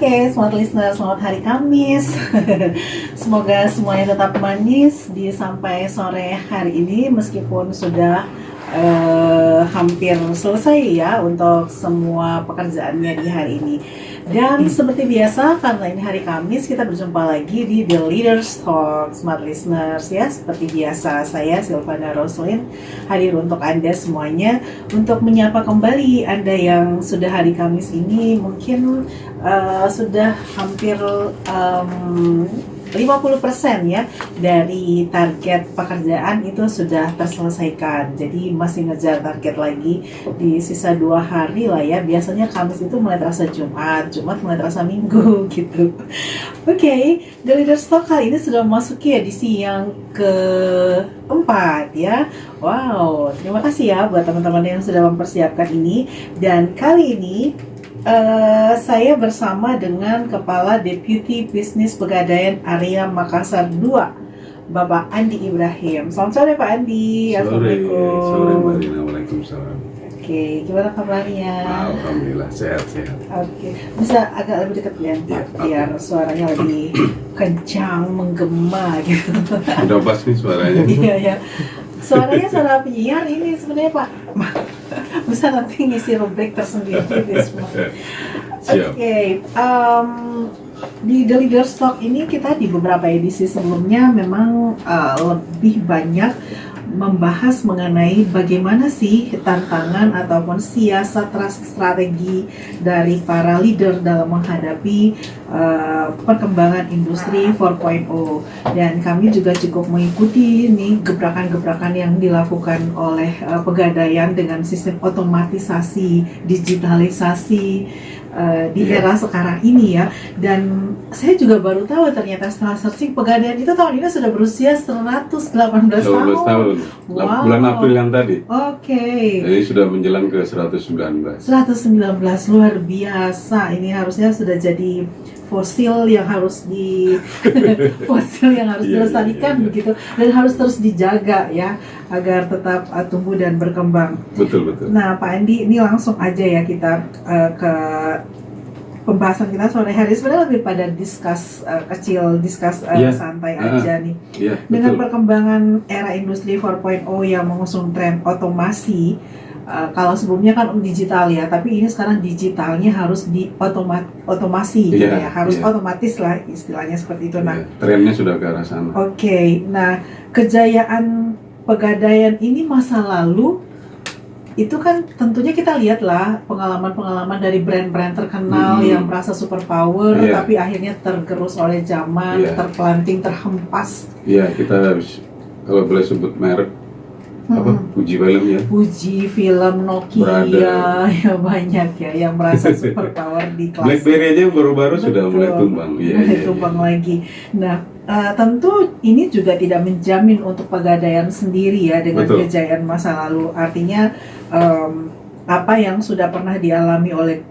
Oke, selamat listener, selamat hari Kamis. Semoga semuanya tetap manis di sampai sore hari ini, meskipun sudah hampir selesai ya untuk semua pekerjaannya di hari ini. Dan seperti biasa, karena ini hari Kamis, kita berjumpa lagi di The Leaders Talk, smart listeners ya. Seperti biasa, saya Silvana Roslin hadir untuk Anda semuanya untuk menyapa kembali Anda yang sudah hari Kamis ini mungkin sudah hampir 50% ya dari target pekerjaan itu sudah terselesaikan. Jadi masih ngejar target lagi di sisa 2 hari lah ya. Biasanya Kamis itu mulai terasa Jumat mulai terasa Minggu gitu. Oke, The Leaders Talk kali ini sudah memasuki edisi yang keempat ya. Wow, terima kasih ya buat teman-teman yang sudah mempersiapkan ini. Dan kali ini saya bersama dengan Kepala Deputi Bisnis Pegadaian Area Makassar 2, Bapak Andi Ibrahim. Selamat sore Pak Andi. Assalamualaikum. Sore Mbak Rina, waalaikumsalam. Oke, gimana kabarnya? Alhamdulillah sehat. Oke, bisa agak lebih dekat ya, Pak, biar suaranya lebih kencang, menggema gitu. Udah pas nih suaranya. Iya. Suaranya suara penyiar ini sebenarnya Pak. Bisa nanti ngisi rubrik tersendiri di semua. Oke, di The Leaders Talk ini kita di beberapa edisi sebelumnya memang lebih banyak membahas mengenai bagaimana sih tantangan ataupun siasat strategi dari para leader dalam menghadapi perkembangan industri 4.0, dan kami juga cukup mengikuti nih gebrakan-gebrakan yang dilakukan oleh Pegadaian dengan sistem otomatisasi, digitalisasi di era sekarang ini ya. Dan saya juga baru tahu ternyata setelah searching, Pegadaian itu tahun ini sudah berusia 118 tahun. Wow. Bulan April yang tadi. Oke. Jadi sudah menjelang ke 119. 119, luar biasa. Ini harusnya sudah jadi fosil yang harus dilestarikan begitu, dan harus terus dijaga ya agar tetap tumbuh dan berkembang. Betul. Nah, Pak Andi, ini langsung aja ya kita ke pembahasan kita sore hari. Sebenarnya lebih pada discuss santai aja nih. Dengan perkembangan era industri 4.0 yang mengusung tren otomasi. Kalau sebelumnya kan digital ya, tapi ini sekarang digitalnya harus otomasi gitu ya, harus otomatis lah istilahnya seperti itu. Nah, trennya sudah ke arah sana. Oke. Nah, kejayaan Pegadaian ini masa lalu itu kan tentunya kita lihatlah pengalaman-pengalaman dari brand-brand terkenal yang merasa super power, tapi akhirnya tergerus oleh zaman, terpelanting, terhempas. Iya, kita kalau boleh sebut merek Fuji film ya. Fuji film, Nokia, ya banyak ya yang merasa super power di kelas. BlackBerry aja baru-baru sudah mulai tumbang. Tumbang lagi. Nah, tentu ini juga tidak menjamin untuk Pegadaian sendiri ya dengan kejayaan masa lalu. Artinya apa yang sudah pernah dialami oleh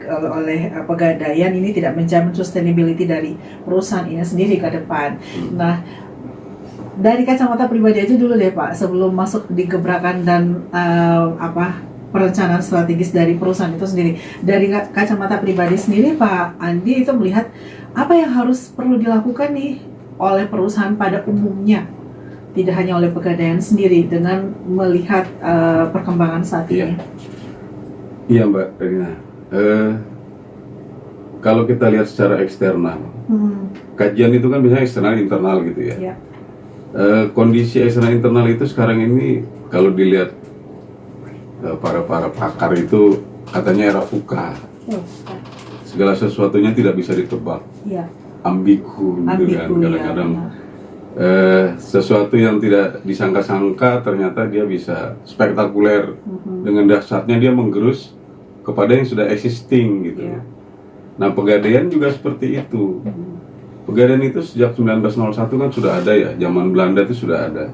Pegadaian ini tidak menjamin sustainability dari perusahaan ini sendiri ke depan. Nah, dari kacamata pribadi aja dulu deh Pak, sebelum masuk di gebrakan dan perencanaan strategis dari perusahaan itu sendiri. Dari kacamata pribadi sendiri Pak Andi itu melihat apa yang harus perlu dilakukan nih oleh perusahaan pada umumnya, tidak hanya oleh Pegadaian sendiri, dengan melihat perkembangan saat ini. Iya Mbak Rina, kalau kita lihat secara eksternal, kajian itu kan biasanya eksternal internal gitu ya. Kondisi eksternal internal itu sekarang ini kalau dilihat para pakar itu katanya era VUCA. Segala sesuatunya tidak bisa ditebak. Ambigu gitu kan, kadang-kadang sesuatu yang tidak disangka-sangka ternyata dia bisa spektakuler. Dengan dahsyatnya dia menggerus kepada yang sudah existing gitu. Nah, Pegadaian juga seperti itu. Pegadaian itu sejak 1901 kan sudah ada ya, zaman Belanda itu sudah ada.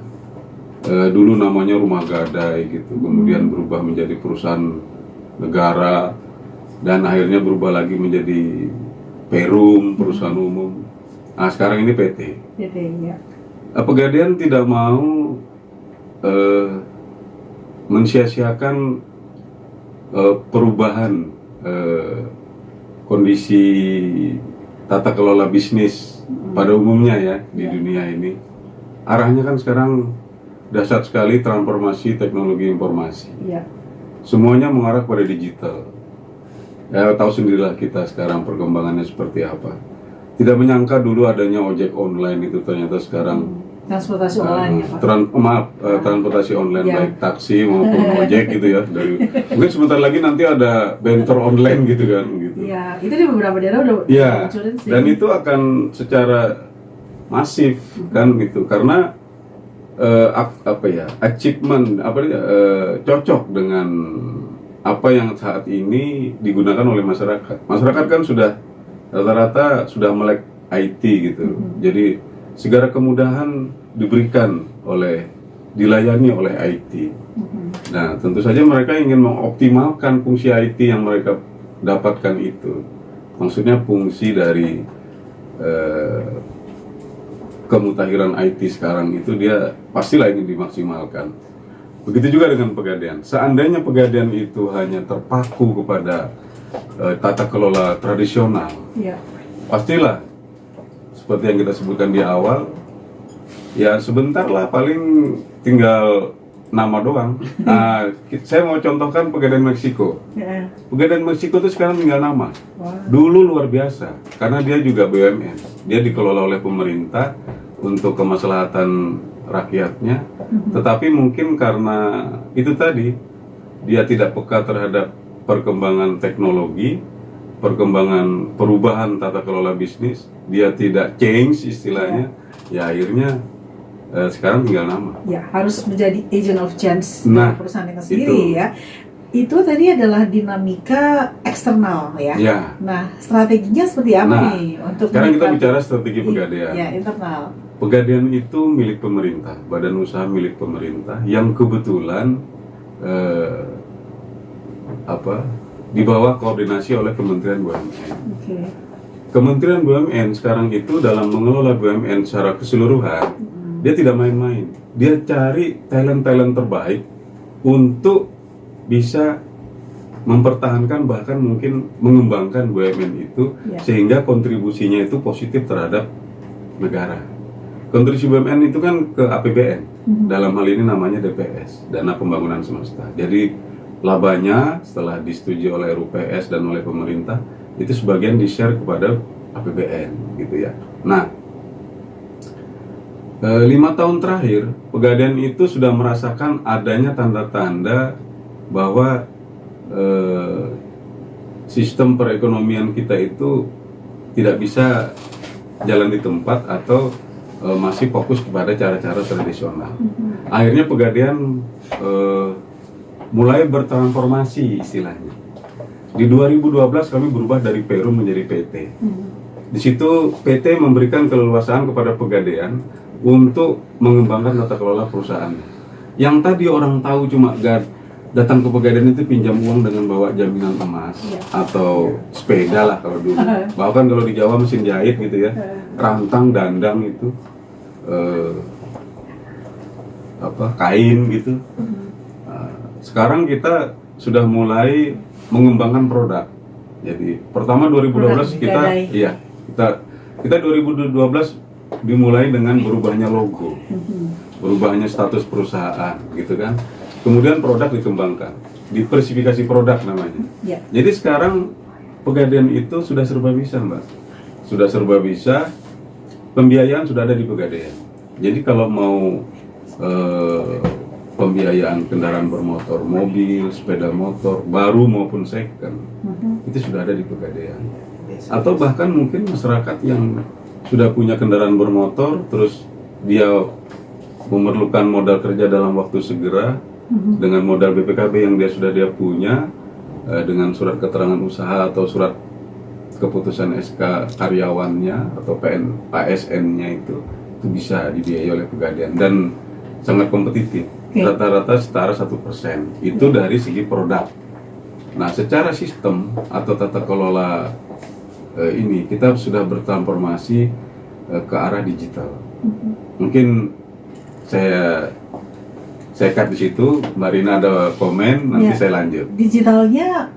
Dulu namanya Rumah Gadai gitu, kemudian berubah menjadi perusahaan negara, dan akhirnya berubah lagi menjadi Perum, perusahaan umum. Nah, sekarang ini PT ya. Pegadaian tidak mau mensia-siakan perubahan kondisi tata kelola bisnis pada umumnya ya di dunia ini. Arahnya kan sekarang dahsyat sekali transformasi teknologi informasi. Ya. Semuanya mengarah pada digital. Ya tahu sendirilah kita sekarang perkembangannya seperti apa. Tidak menyangka dulu adanya ojek online itu ternyata sekarang Transportasi online ya Pak. Transportasi online Ya. baik taksi maupun ojek gitu ya. Mungkin sebentar lagi nanti ada bentor online gitu kan gitu. Ya, itu di beberapa daerah udah Ya, munculin sih. dan itu akan secara masif kan gitu karena achievement cocok dengan apa yang saat ini digunakan oleh masyarakat. Masyarakat kan sudah rata-rata sudah melek IT gitu. Jadi segala kemudahan dilayani oleh IT. Nah, tentu saja mereka ingin mengoptimalkan fungsi IT yang mereka dapatkan itu. Maksudnya fungsi dari kemutahiran IT sekarang itu dia pastilah ingin dimaksimalkan. Begitu juga dengan Pegadaian. Seandainya Pegadaian itu hanya terpaku kepada tata kelola tradisional, Ya. pastilah seperti yang kita sebutkan di awal, ya sebentar lah paling tinggal nama doang. Nah, saya mau contohkan Pegadaian Meksiko. Ya. Pegadaian Meksiko itu sekarang tinggal nama. Wah. Dulu luar biasa, karena dia juga BUMN. Dia dikelola oleh pemerintah untuk kemaslahatan rakyatnya. Tetapi mungkin karena itu tadi, dia tidak peka terhadap perkembangan teknologi, perkembangan perubahan tata kelola bisnis, dia tidak change istilahnya, ya akhirnya sekarang tinggal nama. Ya, harus menjadi agent of change Nah, dari perusahaan itu sendiri ya. Itu tadi adalah dinamika eksternal ya. Ya. Nah, strateginya seperti apa Nah, nih untuk sekarang kita menyikapi- bicara strategi Pegadaian. Ya, internal. Pegadaian itu milik pemerintah, badan usaha milik pemerintah yang kebetulan di bawah koordinasi oleh Kementerian BUMN. Oke. Kementerian BUMN sekarang itu dalam mengelola BUMN secara keseluruhan, dia tidak main-main. Dia cari talent-talent terbaik untuk bisa mempertahankan bahkan mungkin mengembangkan BUMN itu Ya. sehingga kontribusinya itu positif terhadap negara. Kontribusi BUMN itu kan ke APBN, dalam hal ini namanya DPS, Dana Pembangunan Semesta. Jadi labanya setelah disetujui oleh RUPS dan oleh pemerintah itu sebagian di-share kepada APBN gitu ya. Nah, 5 tahun terakhir Pegadaian itu sudah merasakan adanya tanda-tanda bahwa sistem perekonomian kita itu tidak bisa jalan di tempat atau masih fokus kepada cara-cara tradisional. Akhirnya Pegadaian mulai bertransformasi istilahnya. Di 2012 kami berubah dari Perum menjadi PT. Di situ PT memberikan keleluasaan kepada Pegadaian untuk mengembangkan tata kelola perusahaan. Yang tadi orang tahu cuma datang ke Pegadaian itu pinjam uang dengan bawa jaminan emas atau sepeda lah kalau dulu. Bahkan kalau di Jawa mesin jahit gitu ya, rantang, dandang itu, kain gitu. Sekarang kita sudah mulai mengembangkan produk. Jadi pertama 2012 kita 2012 dimulai dengan berubahnya logo, berubahnya status perusahaan, gitu kan. Kemudian produk dikembangkan, diversifikasi produk namanya. Ya. Jadi sekarang Pegadaian itu sudah serba bisa, Mbak. Sudah serba bisa, pembiayaan sudah ada di Pegadaian. Jadi kalau mau pembiayaan kendaraan bermotor, mobil, sepeda motor, baru maupun second, itu sudah ada di Pegadaian. Atau bahkan mungkin masyarakat yang sudah punya kendaraan bermotor, terus dia memerlukan modal kerja dalam waktu segera, dengan modal BPKB yang sudah dia punya, dengan surat keterangan usaha atau surat keputusan SK karyawannya atau PSN-nya itu bisa dibiayai oleh Pegadaian dan sangat kompetitif. Rata-rata setara 1%. Itu dari segi produk. Nah, secara sistem atau tata kelola ini kita sudah bertransformasi ke arah digital. Mungkin saya cut di situ. Mbak Rina ada komen, nanti saya lanjut. Digitalnya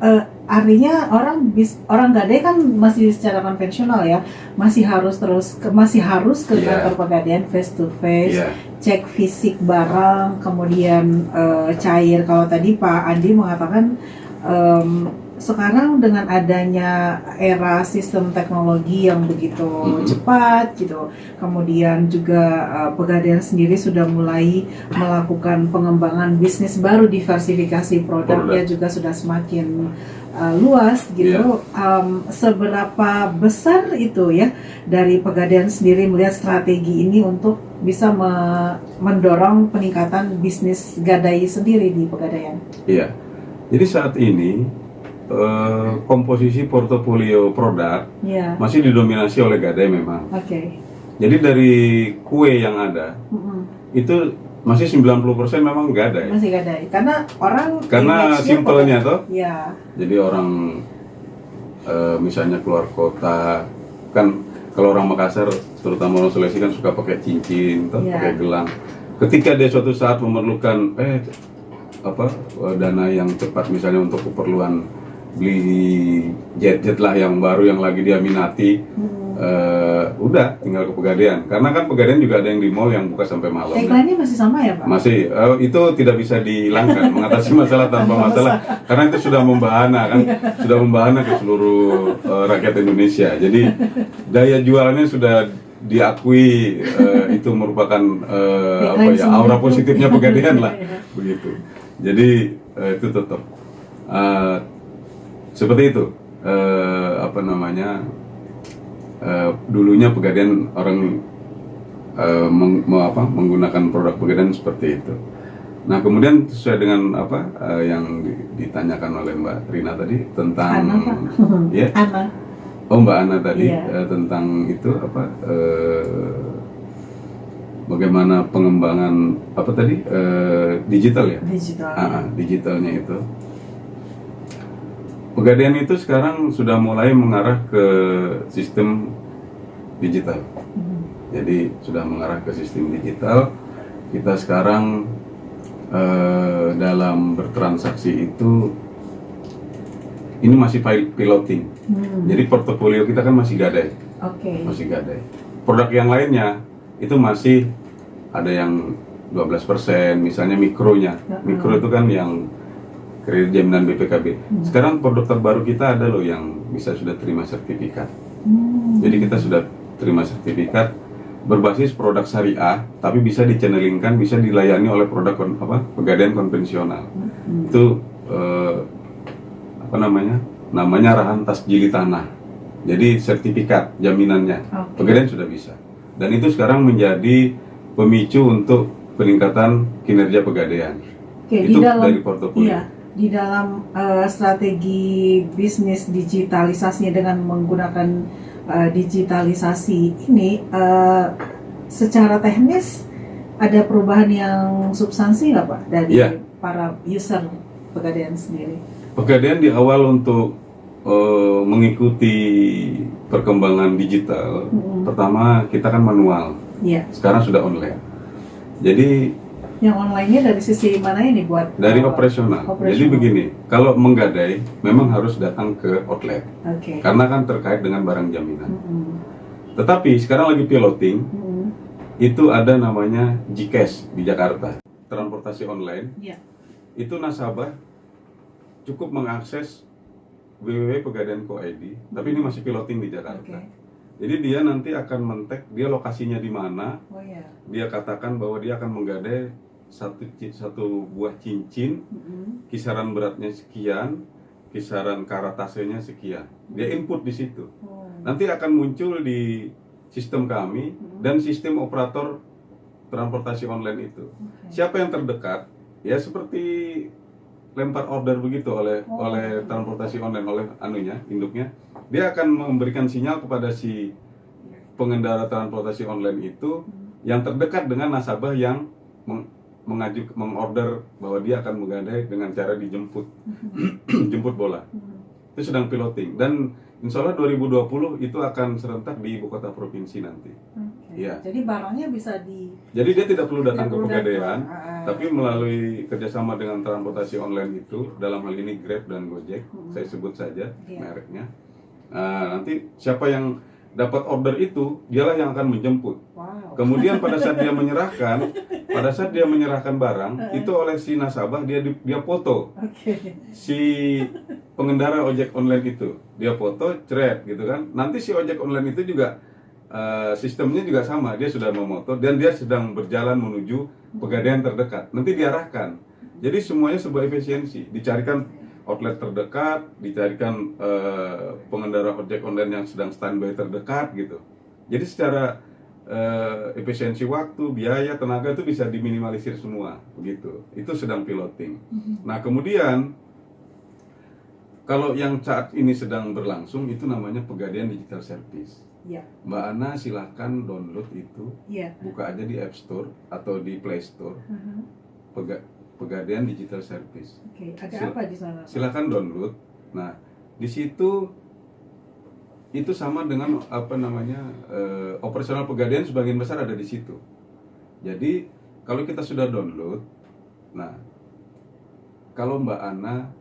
artinya orang gadai kan masih secara konvensional ya, masih harus ke Iya. kantor pegadaian face to face, Iya. cek fisik barang, kemudian cair. Kalau tadi Pak Andi mengatakan sekarang dengan adanya era sistem teknologi yang begitu cepat gitu, kemudian juga pegadaian sendiri sudah mulai melakukan pengembangan bisnis baru, diversifikasi produknya juga sudah semakin luas gitu. Seberapa besar itu ya dari pegadaian sendiri melihat strategi ini untuk bisa mendorong peningkatan bisnis gadai sendiri di pegadaian? Iya. Jadi saat ini komposisi portofolio produk masih didominasi oleh gadai memang. Jadi dari kue yang ada itu masih 90% memang gadai. Masih gadai. Karena simpelnya toh. Ya. Jadi orang misalnya keluar kota kan, kalau orang Makassar terutama orang Sulawesi kan suka pakai cincin, pakai gelang. Ketika dia suatu saat memerlukan dana yang cepat misalnya untuk keperluan beli jet lah yang baru yang lagi dia minati, udah tinggal ke pegadaian, karena kan pegadaian juga ada yang di mall yang buka sampai malam. Tagline-nya masih sama ya Pak? Masih, itu tidak bisa dihilangkan. Mengatasi masalah tanpa masalah, karena itu sudah membahana kan, sudah membahana ke seluruh rakyat Indonesia. Jadi daya jualnya sudah diakui, itu merupakan aura positifnya pegadaian lah, begitu. Jadi itu tetap seperti itu. Dulunya pegadaian orang menggunakan produk pegadaian seperti itu. Nah kemudian sesuai dengan yang ditanyakan oleh Mbak Rina tadi tentang Mbak Ana tadi, tentang itu bagaimana pengembangan digital ya? Digitalnya itu. Pegadaian itu sekarang sudah mulai mengarah ke sistem digital. Jadi sudah mengarah ke sistem digital. Kita sekarang dalam bertransaksi itu ini masih piloting. Jadi portofolio kita kan masih gadai. Masih gadai. Produk yang lainnya itu masih ada yang 12%, misalnya mikronya. Mikro itu kan yang kredit jaminan BPKB. Sekarang produk terbaru kita ada loh yang bisa sudah terima sertifikat. Jadi kita sudah terima sertifikat berbasis produk syariah, tapi bisa dichannelingkan, bisa dilayani oleh produk pegadaian konvensional. Itu namanya arahan tasjili tanah. Jadi sertifikat jaminannya pegadaian sudah bisa. Dan itu sekarang menjadi pemicu untuk peningkatan kinerja pegadaian. Itu dari portofolio. Di dalam strategi bisnis digitalisasinya dengan menggunakan digitalisasi ini, secara teknis ada perubahan yang substansi nggak Pak dari para user pegadaian sendiri? Pegadaian di awal untuk mengikuti perkembangan digital, pertama kita kan manual, sekarang sudah online. Jadi yang online-nya dari sisi mana ini buat? Dari operasional. Jadi begini, kalau menggadai memang harus datang ke outlet, karena kan terkait dengan barang jaminan. Tetapi sekarang lagi piloting, itu ada namanya GCash di Jakarta, transportasi online. Itu nasabah cukup mengakses www.pegadaian.co.id, tapi ini masih piloting di Jakarta. Jadi dia nanti akan men-tag dia lokasinya di mana. Dia katakan bahwa dia akan menggadai satu buah cincin, kisaran beratnya sekian, kisaran karatasenya sekian. Dia input di situ. Nanti akan muncul di sistem kami dan sistem operator transportasi online itu. Siapa yang terdekat, ya seperti lempar order begitu oleh transportasi online, oleh induknya. Dia akan memberikan sinyal kepada si pengendara transportasi online itu yang terdekat dengan nasabah yang mengorder bahwa dia akan menggadai dengan cara dijemput jemput bola. Itu sedang piloting dan insya Allah 2020 itu akan serentak di ibu kota provinsi nanti. Jadi barangnya bisa di Jadi dia tidak perlu datang ke Tidak perlu Pegadaian, datang. tapi melalui kerjasama dengan transportasi online itu, dalam hal ini Grab dan Gojek, saya sebut saja mereknya. Nanti siapa yang dapat order itu, dialah yang akan menjemput. Wow. Kemudian pada saat dia menyerahkan barang, itu oleh si nasabah dia foto. Oke. Si pengendara ojek online itu, dia foto, cret gitu kan. Nanti si ojek online itu juga sistemnya juga sama, dia sudah memoto dan dia sedang berjalan menuju Pegadaian terdekat. Nanti diarahkan. Jadi semuanya sebuah efisiensi. Dicarikan outlet terdekat, dicarikan pengendara ojek online yang sedang standby terdekat gitu. Jadi secara efisiensi waktu, biaya, tenaga itu bisa diminimalisir semua, begitu. Itu sedang piloting. Nah kemudian kalau yang saat ini sedang berlangsung itu namanya Pegadaian Digital Service. Ya. Mbak Ana silahkan download itu, buka aja di App Store atau di Play Store. Pegadaian Digital Service. Oke, ada apa di sana? Silahkan download. Nah, di situ itu sama dengan operasional Pegadaian sebagian besar ada di situ. Jadi kalau kita sudah download, nah kalau Mbak Ana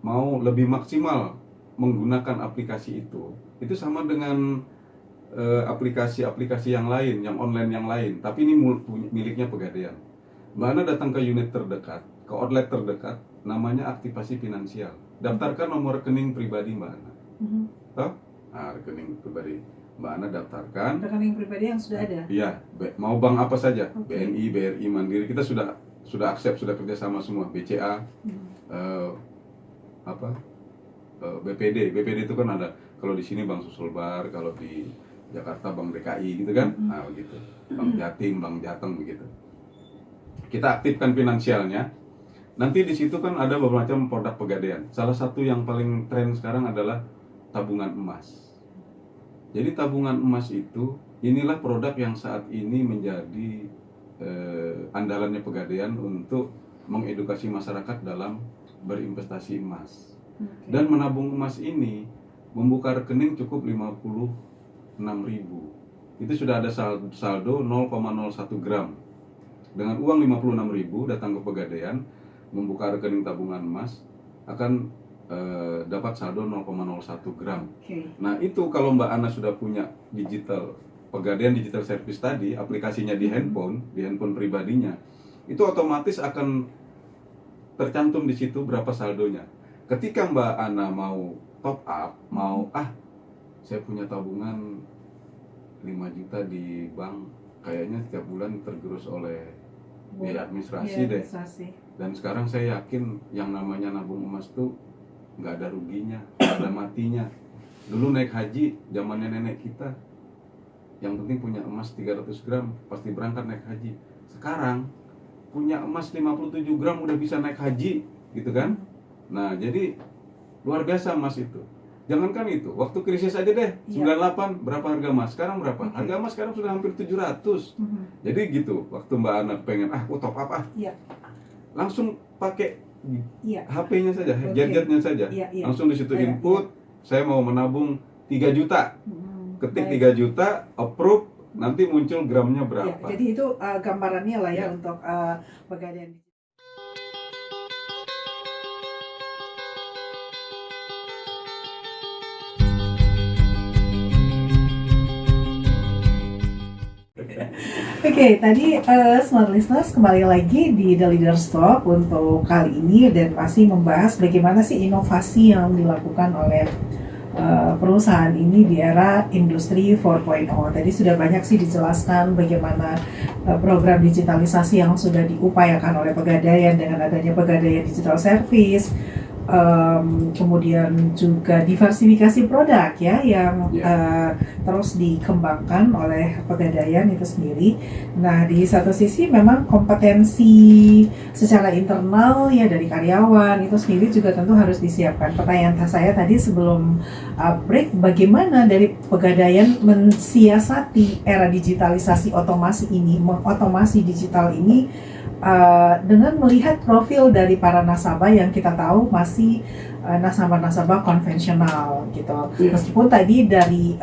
mau lebih maksimal menggunakan aplikasi itu sama dengan aplikasi-aplikasi yang lain, yang online yang lain, tapi ini miliknya Pegadaian. Mbak Ana datang ke unit terdekat, ke outlet terdekat, namanya aktivasi finansial. Daftarkan nomor rekening pribadi Mbak Ana. Toh? Nah, rekening pribadi Mbak Ana daftarkan. Rekening pribadi yang sudah ada? Iya, mau bank apa saja, BNI, BRI, Mandiri, kita sudah accept, sudah kerjasama semua, BCA, BPD itu kan ada. Kalau di sini Bank Sulbar, kalau di Jakarta Bank DKI gitu kan, nah begitu, Bank Jatim, Bank Jateng begitu. Kita aktifkan finansialnya. Nanti di situ kan ada beberapa macam produk Pegadaian. Salah satu yang paling tren sekarang adalah tabungan emas. Jadi tabungan emas itu, inilah produk yang saat ini menjadi andalannya Pegadaian untuk mengedukasi masyarakat dalam berinvestasi emas. Dan menabung emas ini membuka rekening cukup 56.000. Itu sudah ada saldo 0,01 gram. Dengan uang 56.000 datang ke Pegadaian, membuka rekening tabungan emas, akan dapat saldo 0,01 gram. Nah itu kalau Mbak Ana sudah punya Pegadaian Digital Service tadi, aplikasinya di handphone pribadinya, itu otomatis akan tercantum di situ berapa saldonya. Ketika Mbak Ana mau top up, saya punya tabungan 5 juta di bank, kayaknya setiap bulan tergerus oleh biaya administrasi deh. Dan sekarang saya yakin yang namanya nabung emas tuh nggak ada ruginya, nggak ada matinya. Dulu naik haji, zamannya nenek kita, yang penting punya emas 300 gram, pasti berangkat naik haji. Sekarang, punya emas 57 gram udah bisa naik haji, gitu kan? Nah, jadi luar biasa emas itu. Jangankan itu, waktu krisis aja deh, 98 berapa harga emas? Sekarang berapa? Harga emas sekarang sudah hampir 700. Jadi gitu, waktu Mbak Ana pengen, top up langsung pakai HP-nya saja, gadgetnya saja. Langsung di situ input, saya mau menabung 3 juta. Ketik 3 juta, approve, nanti muncul gramnya berapa. Jadi itu gambarannya lah ya untuk Pegadaian. Oke, tadi Smart Listeners kembali lagi di The Leaders Talk untuk kali ini dan masih membahas bagaimana sih inovasi yang dilakukan oleh perusahaan ini di era industri 4.0. Tadi sudah banyak sih dijelaskan bagaimana program digitalisasi yang sudah diupayakan oleh Pegadaian dengan adanya Pegadaian Digital Service, kemudian juga diversifikasi produk ya yang terus dikembangkan oleh Pegadaian itu sendiri. Nah, di satu sisi memang kompetensi secara internal ya dari karyawan itu sendiri juga tentu harus disiapkan. Pertanyaan saya tadi sebelum break, bagaimana dari Pegadaian mensiasati era digitalisasi otomasi ini, mengotomasi digital ini dengan melihat profil dari para nasabah yang kita tahu masih nasabah-nasabah konvensional gitu. Meskipun tadi dari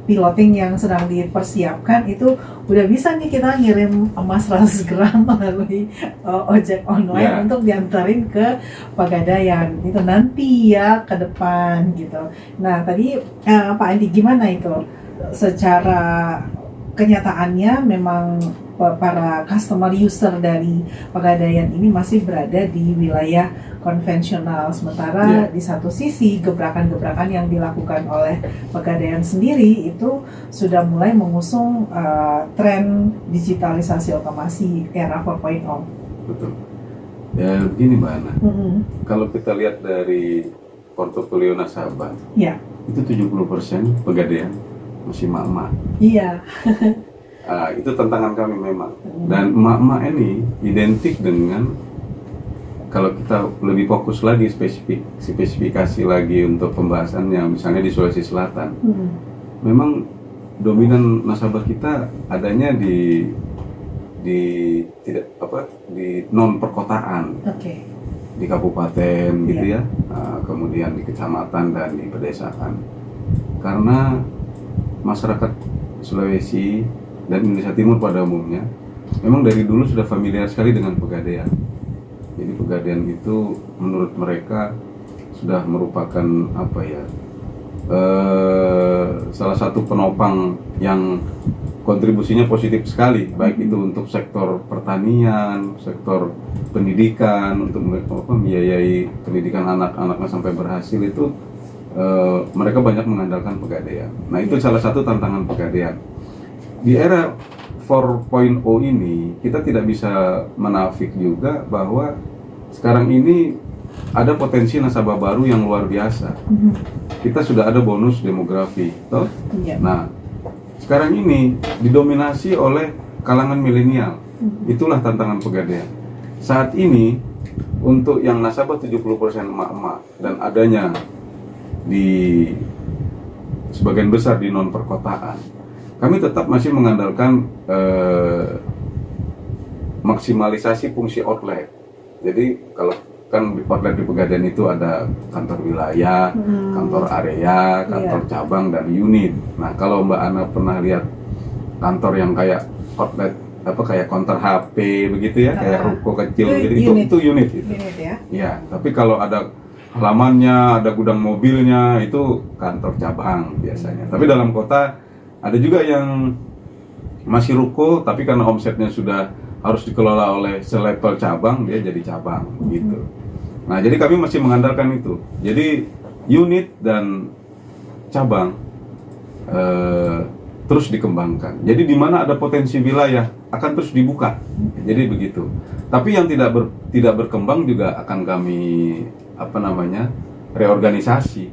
piloting yang sedang dipersiapkan itu udah bisa nih kita ngirim emas 100 gram melalui ojek online untuk diantarin ke Pegadaian itu nanti ya ke depan gitu. Nah tadi Pak Andi gimana itu secara kenyataannya memang para customer user dari Pegadaian ini masih berada di wilayah konvensional, sementara di satu sisi gebrakan-gebrakan yang dilakukan oleh Pegadaian sendiri itu sudah mulai mengusung tren digitalisasi otomasi era 4.0. Betul. Ya begini Mbak Ana, kalau kita lihat dari portofolio nasabah, itu 70% Pegadaian masih emak-emak. Iya. Itu tantangan kami memang. Dan emak-emak ini identik dengan, kalau kita lebih fokus lagi spesifikasi lagi untuk pembahasan yang misalnya di Sulawesi Selatan, memang dominan nasabah kita adanya di non perkotaan, di kabupaten gitu ya, kemudian di kecamatan dan di pedesaan. Karena masyarakat Sulawesi dan Indonesia Timur pada umumnya memang dari dulu sudah familiar sekali dengan Pegadaian. Jadi Pegadaian itu menurut mereka sudah merupakan salah satu penopang yang kontribusinya positif sekali, baik itu untuk sektor pertanian, sektor pendidikan, untuk membiayai pendidikan anak-anaknya sampai berhasil itu. Mereka banyak mengandalkan Pegadaian. Nah itu salah satu tantangan Pegadaian. Di era 4.0 ini kita tidak bisa menafik juga bahwa sekarang ini ada potensi nasabah baru yang luar biasa. Kita sudah ada bonus demografi, toh? Nah sekarang ini didominasi oleh kalangan milenial. Itulah tantangan Pegadaian. Saat ini untuk yang nasabah 70% emak-emak dan adanya di sebagian besar di non perkotaan, kami tetap masih mengandalkan maksimalisasi fungsi outlet. Jadi kalau kan outlet di Pegadaian itu ada kantor wilayah, kantor area, kantor cabang dan unit. Nah kalau Mbak Ana pernah lihat kantor yang kayak outlet kayak counter HP begitu ya, kayak ruko kecil gitu, itu unit itu. Ya, tapi kalau ada halamannya, ada gudang mobilnya, itu kantor cabang biasanya. Tapi dalam kota ada juga yang masih ruko, tapi karena omsetnya sudah harus dikelola oleh selevel cabang, dia jadi cabang gitu. Nah, jadi kami masih mengandalkan itu. Jadi unit dan cabang terus dikembangkan. Jadi di mana ada potensi wilayah akan terus dibuka. Jadi begitu. Tapi yang tidak berkembang juga akan kami reorganisasi,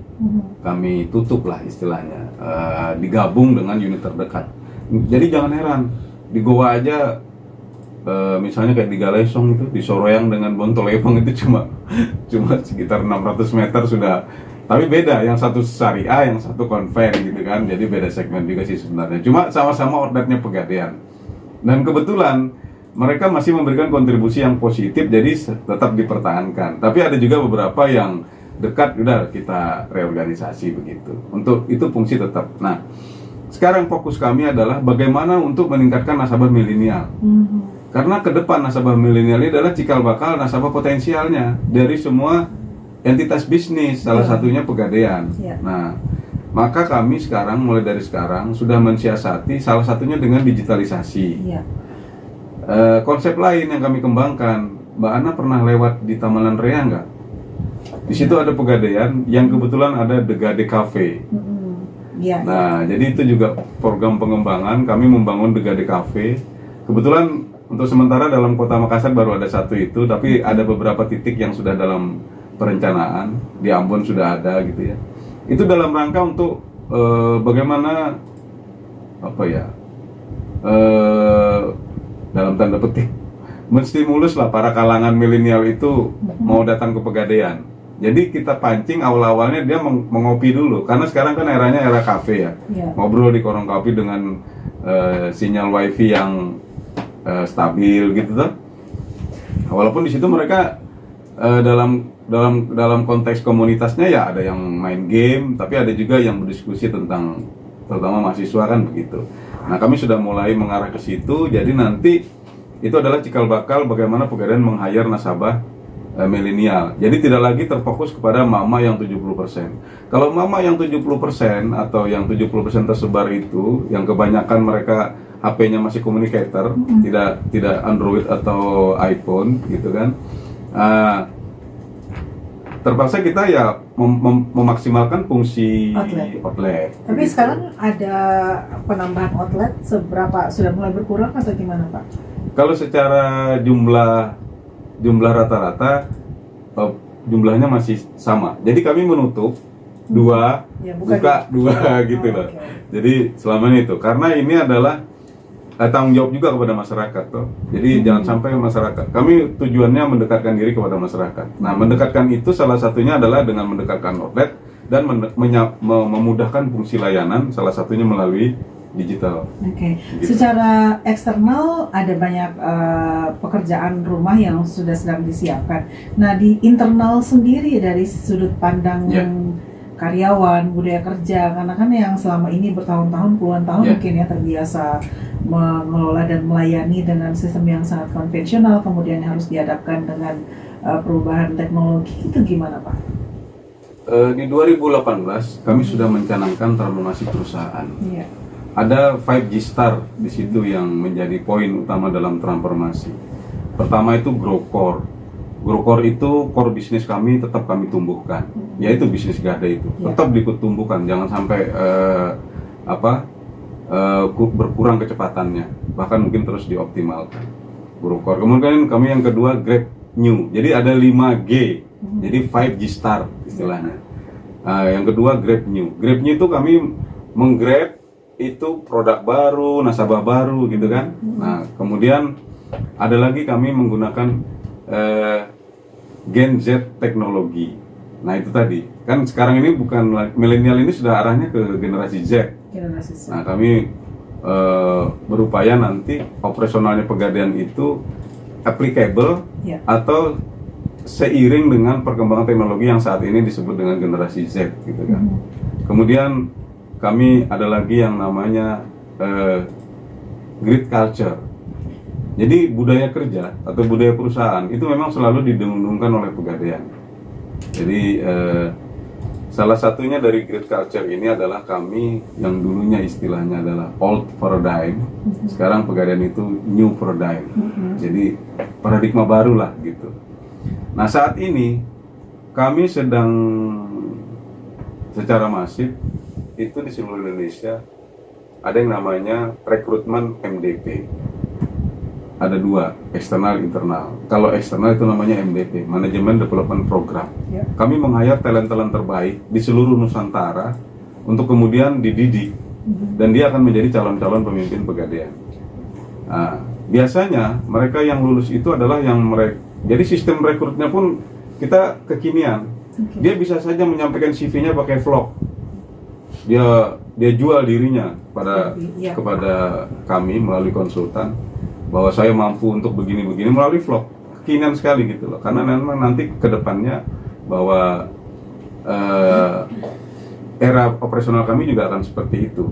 kami tutup lah istilahnya, digabung dengan unit terdekat. Jadi jangan heran, di Goa aja misalnya kayak di Galesong itu, di Soroyang dengan Bontolebong itu cuma sekitar 600 meter sudah. Tapi beda, yang satu syariah, yang satu konven gitu kan, jadi beda segmen juga sih sebenarnya. Cuma sama-sama outletnya Pegadaian. Dan kebetulan mereka masih memberikan kontribusi yang positif, jadi tetap dipertahankan. Tapi ada juga beberapa yang dekat, udah kita reorganisasi begitu. Untuk itu fungsi tetap. Nah, sekarang fokus kami adalah bagaimana untuk meningkatkan nasabah milenial. Karena ke depan nasabah milenial ini adalah cikal bakal nasabah potensialnya dari semua entitas bisnis, salah satunya Pegadaian. Nah, maka kami sekarang, mulai dari sekarang, sudah mensiasati salah satunya dengan digitalisasi. Konsep lain yang kami kembangkan, Mbak Ana pernah lewat di Taman Rea nggak? Di situ ada Pegadaian yang kebetulan ada The Gade Cafe. Nah, jadi itu juga program pengembangan, kami membangun The Gade Cafe. Kebetulan untuk sementara dalam kota Makassar baru ada satu itu, tapi ada beberapa titik yang sudah dalam perencanaan, di Ambon sudah ada gitu ya. Itu dalam rangka untuk bagaimana dalam tanda petik menstimulus lah para kalangan milenial itu mau datang ke Pegadaian. Jadi kita pancing awal-awalnya dia mengopi dulu, karena sekarang kan eranya era kafe ya. Ngobrol di korong kopi dengan sinyal wifi yang stabil gitu tuh. Walaupun di situ mereka dalam konteks komunitasnya ya ada yang main game, tapi ada juga yang berdiskusi tentang terutama mahasiswa kan begitu. Nah, kami sudah mulai mengarah ke situ. Jadi nanti itu adalah cikal bakal bagaimana Pegadaian meng-hire nasabah milenial. Jadi tidak lagi terfokus kepada mama yang 70%. Kalau mama yang 70% atau yang 70% tersebar itu, yang kebanyakan mereka HP-nya masih communicator, tidak Android atau iPhone gitu kan. Terpaksa kita ya memaksimalkan fungsi outlet. Tapi gitu. sekarang ada penambahan outlet seberapa, sudah mulai berkurang atau gimana Pak? Kalau secara jumlah rata-rata jumlahnya masih sama. Jadi kami menutup dua, ya, buka dua gitu loh. Okay. Jadi selama itu karena ini adalah tanggung jawab juga kepada masyarakat toh. Jadi jangan sampai masyarakat. Kami tujuannya mendekatkan diri kepada masyarakat. Nah, mendekatkan itu salah satunya adalah dengan mendekatkan outlet dan memudahkan fungsi layanan, salah satunya melalui digital. Oke. Gitu. Secara eksternal ada banyak pekerjaan rumah yang sedang disiapkan. Nah, di internal sendiri dari sudut pandang karyawan, budaya kerja, karena kan yang selama ini bertahun-tahun, puluhan tahun mungkin ya terbiasa mengelola dan melayani dengan sistem yang sangat konvensional, kemudian harus dihadapkan dengan perubahan teknologi, itu gimana Pak? Di 2018 kami sudah mencanangkan transformasi perusahaan. Iya. Ada 5G Star di situ yang menjadi poin utama dalam transformasi. Pertama itu Grow Core. Grow Core itu core bisnis kami tetap kami tumbuhkan, yaitu bisnis gada itu tetap ditumbuhkan, jangan sampai berkurang kecepatannya, bahkan mungkin terus dioptimalkan. Grow Core. Kemudian kami yang kedua Grab New, jadi ada 5G, jadi 5G Star istilahnya. Yang kedua Grab New. Grab New itu kami menggrab itu produk baru, nasabah baru gitu kan. Nah, kemudian ada lagi kami menggunakan Gen Z teknologi. Nah, itu tadi kan sekarang ini bukan milenial, ini sudah arahnya ke generasi Z. Nah, kami berupaya nanti operasionalnya Pegadaian itu applicable atau seiring dengan perkembangan teknologi yang saat ini disebut dengan generasi Z gitu kan. Kemudian kami ada lagi yang namanya grid culture. Jadi budaya kerja atau budaya perusahaan itu memang selalu didengung-dengungkan oleh Pegadaian. Jadi salah satunya dari grid culture ini adalah kami yang dulunya istilahnya adalah old paradigm, sekarang Pegadaian itu new paradigm. Jadi paradigma baru lah gitu. Nah, saat ini kami sedang secara masif itu di seluruh Indonesia ada yang namanya rekrutmen MDP. Ada dua, eksternal, internal. Kalau eksternal itu namanya MDP, Management Development Program. Kami meng-hire talent-talent terbaik di seluruh Nusantara untuk kemudian dididik dan dia akan menjadi calon-calon pemimpin Pegadaian. Nah, biasanya mereka yang lulus itu adalah yang mereka. Jadi sistem rekrutnya pun kita kekinian. Dia bisa saja menyampaikan CV-nya pakai vlog. Dia jual dirinya kepada kami melalui konsultan, bahwa saya mampu untuk begini-begini melalui vlog. Kekinian sekali gitu loh, karena memang nanti ke depannya bahwa era operasional kami juga akan seperti itu.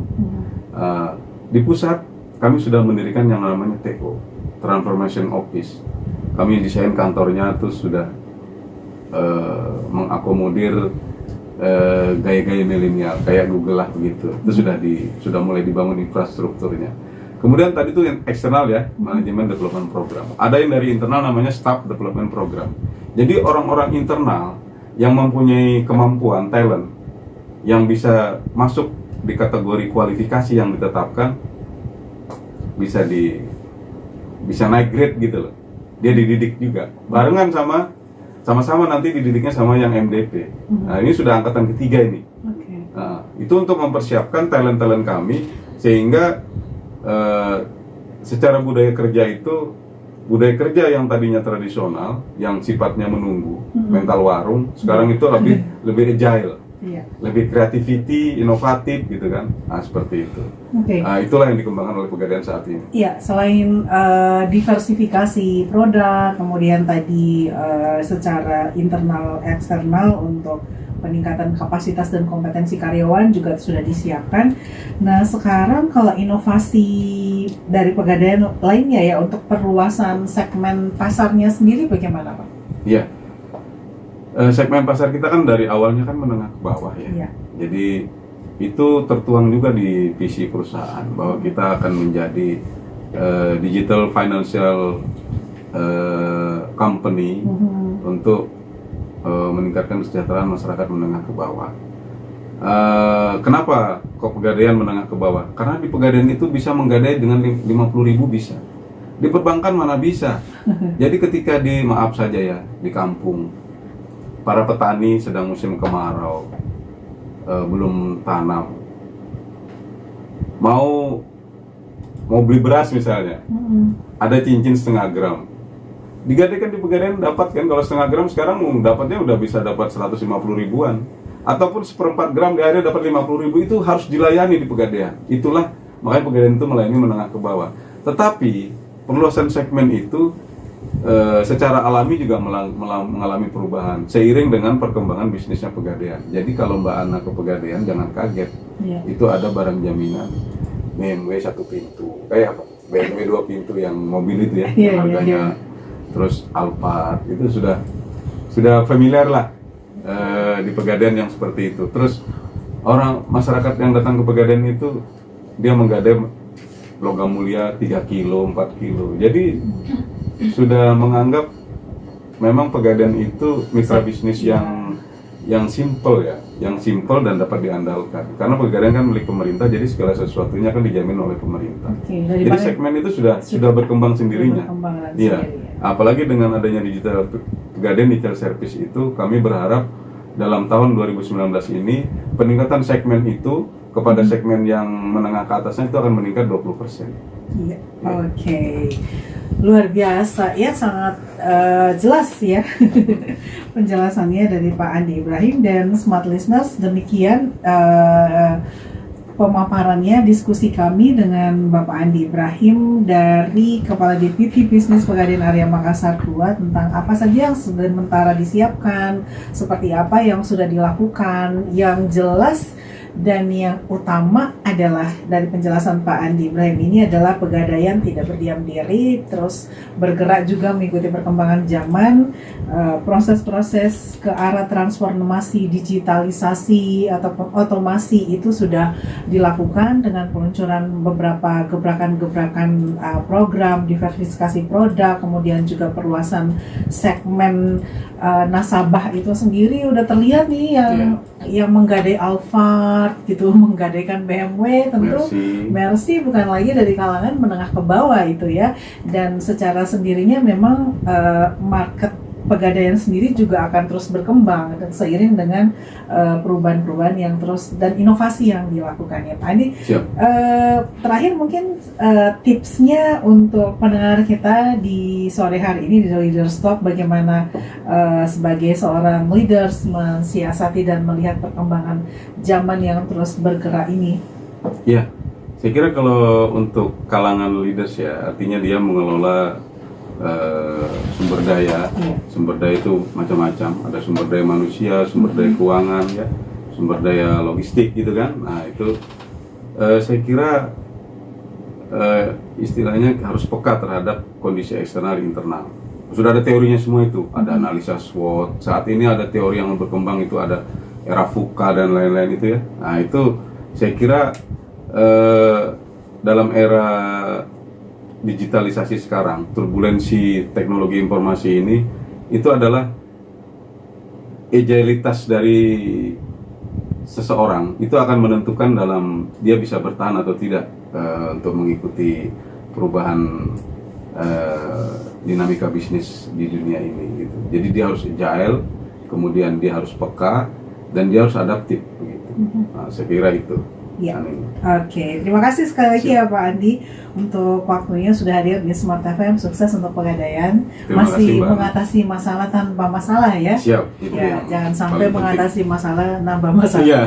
Di pusat kami sudah mendirikan yang namanya TO, Transformation Office. Kami desain kantornya terus sudah mengakomodir gaya-gaya milenial kayak Google lah begitu. Itu sudah mulai dibangun infrastrukturnya. Kemudian tadi itu yang eksternal ya, Management Development Program. Ada yang dari internal namanya Staff Development Program. Jadi orang-orang internal yang mempunyai kemampuan, talent, yang bisa masuk di kategori kualifikasi yang ditetapkan, bisa naik grade gitu loh. Dia dididik juga, barengan sama-sama nanti dididiknya sama yang MDP. Nah, ini sudah angkatan ketiga ini. Nah, itu untuk mempersiapkan talent-talent kami sehingga secara budaya kerja itu, budaya kerja yang tadinya tradisional, yang sifatnya menunggu, mental warung, sekarang itu lebih agile. Iya. lebih creativity, inovatif gitu kan. Nah, seperti itu. Oke. Nah, itulah yang dikembangkan oleh Pegadaian saat ini. Iya, selain diversifikasi produk, kemudian tadi secara internal eksternal untuk peningkatan kapasitas dan kompetensi karyawan juga sudah disiapkan. Nah, sekarang kalau inovasi dari Pegadaian lainnya ya untuk perluasan segmen pasarnya sendiri bagaimana, Pak? Iya. Segmen pasar kita kan dari awalnya kan menengah ke bawah ya. Iya. Jadi itu tertuang juga di visi perusahaan bahwa kita akan menjadi digital financial company untuk meningkatkan kesejahteraan masyarakat menengah ke bawah. Kenapa kok Pegadaian menengah ke bawah? Karena di Pegadaian itu bisa menggadai dengan 50.000 bisa. Di perbankan mana bisa. Jadi ketika maaf saja ya, di kampung para petani sedang musim kemarau, belum tanam, mau beli beras misalnya, ada cincin setengah gram, digadaikan di Pegadaian dapat kan. Kalau setengah gram sekarang dapatnya udah bisa dapat 150 ribuan, ataupun seperempat gram di akhirnya dapat 50 ribu. Itu harus dilayani di Pegadaian. Itulah makanya Pegadaian itu melayani menengah ke bawah. Tetapi perluasan segmen itu secara alami juga mengalami perubahan seiring dengan perkembangan bisnisnya Pegadaian. Jadi kalau Mbak Ana ke Pegadaian jangan kaget, itu ada barang jaminan BMW 1 pintu, apa? BMW 2 pintu yang mobil itu ya, harganya. Terus Alphard itu sudah familiar lah di Pegadaian yang seperti itu. Terus masyarakat yang datang ke Pegadaian itu dia menggadai logam mulia 3 kilo, 4 kilo. Jadi sudah menganggap memang Pegadaian itu mitra bisnis yang simple ya, yang simple dan dapat diandalkan. Karena Pegadaian kan milik pemerintah, jadi segala sesuatunya kan dijamin oleh pemerintah. Jadi segmen itu sudah berkembang sendirinya. Iya. Apalagi dengan adanya Pegadaian Digital Service itu, kami berharap dalam tahun 2019 ini peningkatan segmen itu kepada segmen yang menengah ke atasnya itu akan meningkat 20%. Iya. Oke. Luar biasa ya, sangat jelas ya penjelasannya dari Pak Andi Ibrahim. Dan Smart Listeners, demikian pemaparannya, diskusi kami dengan Bapak Andi Ibrahim dari Kepala Deputi Bisnis Pegadaian Area Makassar II tentang apa saja yang sementara disiapkan, seperti apa yang sudah dilakukan. Yang jelas dan yang utama adalah dari penjelasan Pak Andi Ibrahim ini adalah Pegadaian tidak berdiam diri, terus bergerak juga mengikuti perkembangan zaman, proses-proses ke arah transformasi digitalisasi ataupun otomasi itu sudah dilakukan dengan peluncuran beberapa gebrakan-gebrakan program diversifikasi produk, kemudian juga perluasan segmen nasabah itu sendiri udah terlihat nih yang menggadai Alphard gitu, menggadaikan BMW, tentu Mercy bukan lagi dari kalangan menengah ke bawah itu ya. Dan secara sendirinya memang market Pegadaian sendiri juga akan terus berkembang dan seiring dengan perubahan-perubahan yang terus dan inovasi yang dilakukan ya Pak Andi. Terakhir mungkin tipsnya untuk pendengar kita di sore hari ini di Leaders Talk, bagaimana sebagai seorang leaders mensiasati dan melihat perkembangan zaman yang terus bergerak ini. Ya, saya kira kalau untuk kalangan leaders ya, artinya dia mengelola sumber daya. Sumber daya itu macam-macam, ada sumber daya manusia, sumber daya keuangan ya, sumber daya logistik gitu kan. Nah itu saya kira istilahnya harus peka terhadap kondisi eksternal internal. Sudah ada teorinya semua itu, ada analisa SWOT. Saat ini ada teori yang berkembang itu, ada era VUCA dan lain-lain itu ya. Nah itu saya kira dalam era digitalisasi sekarang, turbulensi teknologi informasi ini, itu adalah agilitas dari seseorang itu akan menentukan dalam dia bisa bertahan atau tidak untuk mengikuti perubahan dinamika bisnis di dunia ini gitu. Jadi dia harus agile, kemudian dia harus peka dan dia harus adaptif begitu. Nah, saya kira itu. Iya. Amin. Oke, terima kasih sekali lagi ya Pak Andi untuk waktunya sudah hadir di Smart FM. Sukses untuk Pegadaian. Terima kasih, Masih Mbak. mengatasi masalah tanpa masalah ya. Siap. Itu Ya, yang jangan sampai paling penting. mengatasi masalah nambah masalah. Iya.